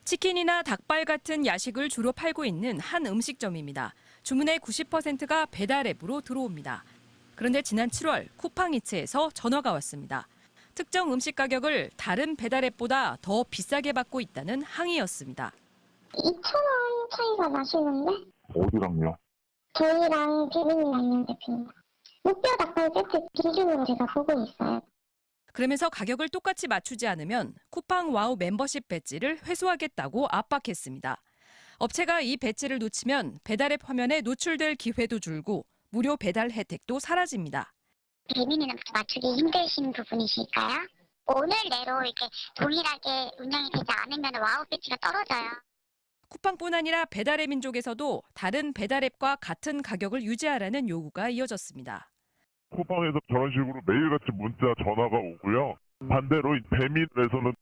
치킨이나 닭발 같은 야식을 주로 팔고 있는 한 음식점입니다. 주문의 90%가 배달 앱으로 들어옵니다. 그런데 지난 7월 쿠팡이츠에서 전화가 왔습니다. 특정 음식 가격을 다른 배달 앱보다 더 비싸게 받고 있다는 항의였습니다. 2,000원 차이가 나시는데? 어디랑요? 저희랑 비빔라면 대표입니다. 무뼈 닭발 세트 기준으로 제가 보고 있어요. 그러면서 가격을 똑같이 맞추지 않으면 쿠팡 와우 멤버십 배지를 회수하겠다고 압박했습니다. 업체가 이 배지를 놓치면 배달앱 화면에 노출될 기회도 줄고 무료 배달 혜택도 사라집니다. 비빔이는 맞추기 힘드신 부분이실까요? 오늘 내로 이렇게 동일하게 운영이 되지 않으면 와우 배지가 떨어져요. 쿠팡뿐 아니라 배달의 민족에서도 다른 배달앱과 같은 가격을 유지하라는 요구가 이어졌습니다. 쿠팡에서 저런 식으로 매일같이 문자, 전화가 오고요. 반대로 배민에서는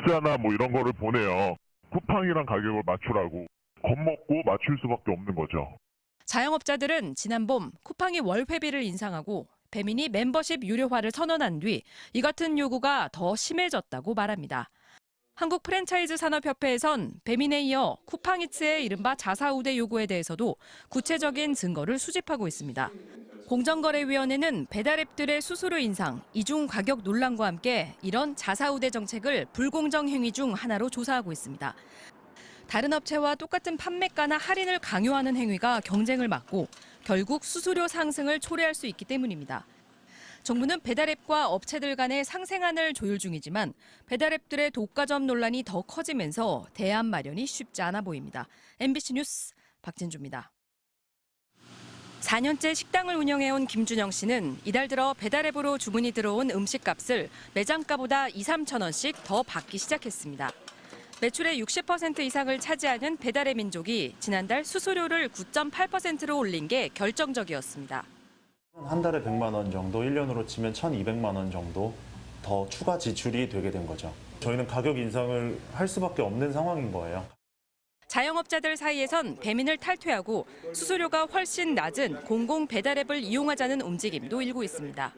전화나 뭐 이런 거를 보내요. 쿠팡이랑 가격을 맞추라고. 겁먹고 맞출 수밖에 없는 거죠. 자영업자들은 지난 봄 쿠팡이 월 회비를 인상하고 배민이 멤버십 유료화를 선언한 뒤 이 같은 요구가 더 심해졌다고 말합니다. 한국 프랜차이즈 산업협회에선 배민에 이어 쿠팡이츠의 이른바 자사우대 요구에 대해서도 구체적인 증거를 수집하고 있습니다. 공정거래위원회는 배달앱들의 수수료 인상, 이중 가격 논란과 함께 이런 자사우대 정책을 불공정 행위 중 하나로 조사하고 있습니다. 다른 업체와 똑같은 판매가나 할인을 강요하는 행위가 경쟁을 막고 결국 수수료 상승을 초래할 수 있기 때문입니다. 정부는 배달앱과 업체들 간의 상생안을 조율 중이지만 배달앱들의 독과점 논란이 더 커지면서 대안 마련이 쉽지 않아 보입니다. MBC 뉴스 박진주입니다. 4년째 식당을 운영해온 김준영 씨는 이달 들어 배달앱으로 주문이 들어온 음식값을 매장가보다 2, 3천 원씩 더 받기 시작했습니다. 매출의 60% 이상을 차지하는 배달의 민족이 지난달 수수료를 9.8%로 올린 게 결정적이었습니다. 한 달에 100만 원 정도, 1년으로 치면 1,200만 원 정도 더 추가 지출이 되게 된 거죠. 저희는 가격 인상을 할 수밖에 없는 상황인 거예요. 자영업자들 사이에선 배민을 탈퇴하고 수수료가 훨씬 낮은 공공 배달앱을 이용하자는 움직임도 일고 있습니다.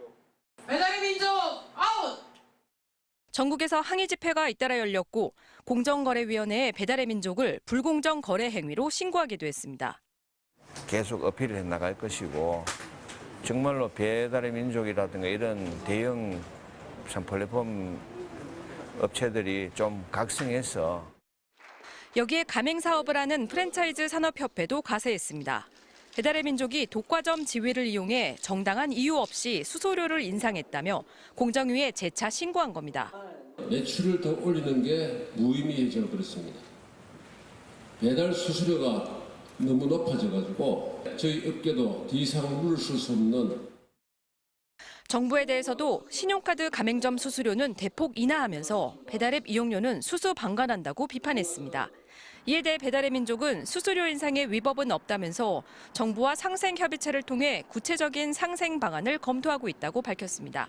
배달의 민족 아웃! 전국에서 항의 집회가 잇따라 열렸고 공정거래위원회에 배달의 민족을 불공정 거래 행위로 신고하기도 했습니다. 계속 어필을 해나갈 것이고 정말로 배달의 민족이라든가 이런 대형 플랫폼 업체들이 좀 각성해서 여기에 가맹 사업을 하는 프랜차이즈 산업협회도 가세했습니다. 배달의 민족이 독과점 지위를 이용해 정당한 이유 없이 수수료를 인상했다며 공정위에 재차 신고한 겁니다. 매출을 더 올리는 게 무의미해져 버렸습니다. 배달 수수료가 너무 높아져가지고 저희 업계도 더 이상 물러설 수 없는. 정부에 대해서도 신용카드 가맹점 수수료는 대폭 인하하면서 배달앱 이용료는 수수방관한다고 비판했습니다. 이에 대해 배달의 민족은 수수료 인상의 위법은 없다면서 정부와 상생협의체를 통해 구체적인 상생 방안을 검토하고 있다고 밝혔습니다.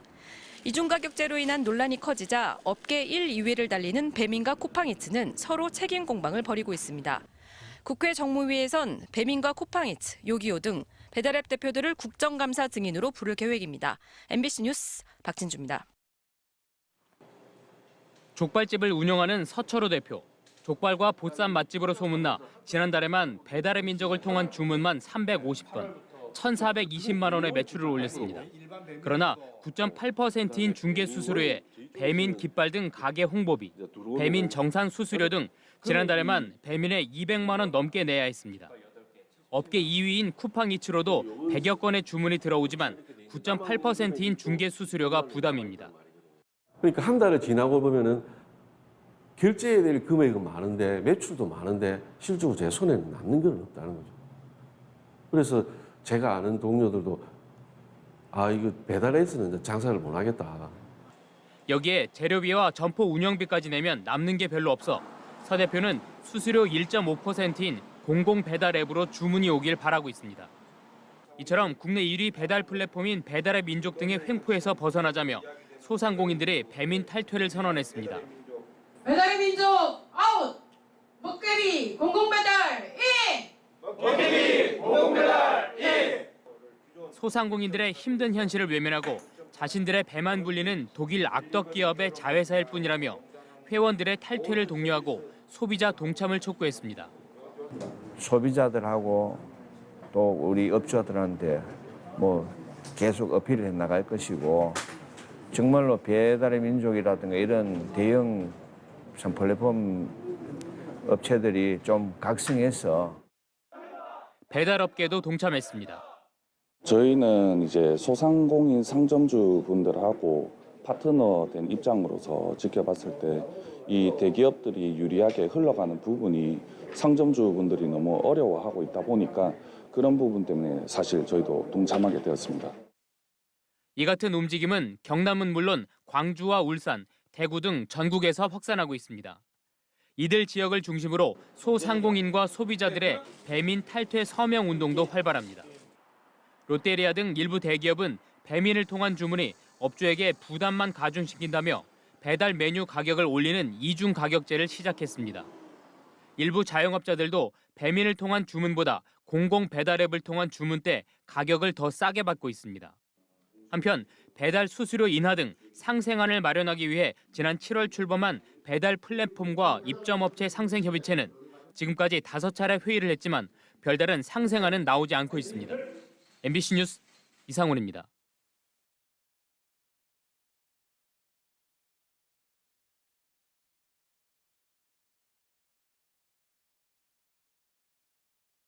이중가격제로 인한 논란이 커지자 업계 1, 2위를 달리는 배민과 쿠팡이츠는 서로 책임 공방을 벌이고 있습니다. 국회 정무위에선 배민과 쿠팡이츠, 요기요 등 배달앱 대표들을 국정감사 증인으로 부를 계획입니다. MBC 뉴스 박진주입니다. 족발집을 운영하는 서철호 대표. 족발과 보쌈 맛집으로 소문나 지난달에만 배달의 민족을 통한 주문만 350건, 1,420만 원의 매출을 올렸습니다. 그러나 9.8%인 중개 수수료에 배민 깃발 등 가게 홍보비, 배민 정산 수수료 등 지난달에만 배민에 200만 원 넘게 내야 했습니다. 업계 2위인 쿠팡이츠로도 100여 건의 주문이 들어오지만 9.8%인 중개 수수료가 부담입니다. 그러니까 한 달을 지나고 보면은 결제해야 될 금액은 많은데 매출도 많은데 실제로 제 손에는 남는 건 없다는 거죠. 그래서 제가 아는 동료들도 이거 배달해서는 장사를 못 하겠다. 여기에 재료비와 점포 운영비까지 내면 남는 게 별로 없어 서 대표는 수수료 1.5%인 공공 배달 앱으로 주문이 오길 바라고 있습니다. 이처럼 국내 1위 배달 플랫폼인 배달의 민족 등의 횡포에서 벗어나자며 소상공인들이 배민 탈퇴를 선언했습니다. 배달의 민족 아웃! 먹개비 공공배달 인! 먹개비 공공배달 인! 소상공인들의 힘든 현실을 외면하고 자신들의 배만 불리는 독일 악덕 기업의 자회사일 뿐이라며 회원들의 탈퇴를 독려하고 소비자 동참을 촉구했습니다. 소비자들하고 또 우리 업주들한테 뭐 계속 어필을 해 나갈 것이고 정말로 배달의 민족이라든가 이런 대형 플랫폼 업체들이 좀 각성해서 배달업계도 동참했습니다. 저희는 이제 소상공인 상점주 분들하고 파트너 된 입장으로서 지켜봤을 때 이 대기업들이 유리하게 흘러가는 부분이 상점주 분들이 너무 어려워하고 있다 보니까 그런 부분 때문에 사실 저희도 동참하게 되었습니다. 이 같은 움직임은 경남은 물론 광주와 울산, 대구 등 전국에서 확산하고 있습니다. 이들 지역을 중심으로 소상공인과 소비자들의 배민 탈퇴 서명 운동도 활발합니다. 롯데리아 등 일부 대기업은 배민을 통한 주문이 업주에게 부담만 가중시킨다며 배달 메뉴 가격을 올리는 이중 가격제를 시작했습니다. 일부 자영업자들도 배민을 통한 주문보다 공공 배달 앱을 통한 주문 때 가격을 더 싸게 받고 있습니다. 한편 배달 수수료 인하 등 상생안을 마련하기 위해 지난 7월 출범한 배달 플랫폼과 입점업체 상생협의체는 지금까지 5차례 회의를 했지만 별다른 상생안은 나오지 않고 있습니다. MBC 뉴스 이상훈입니다.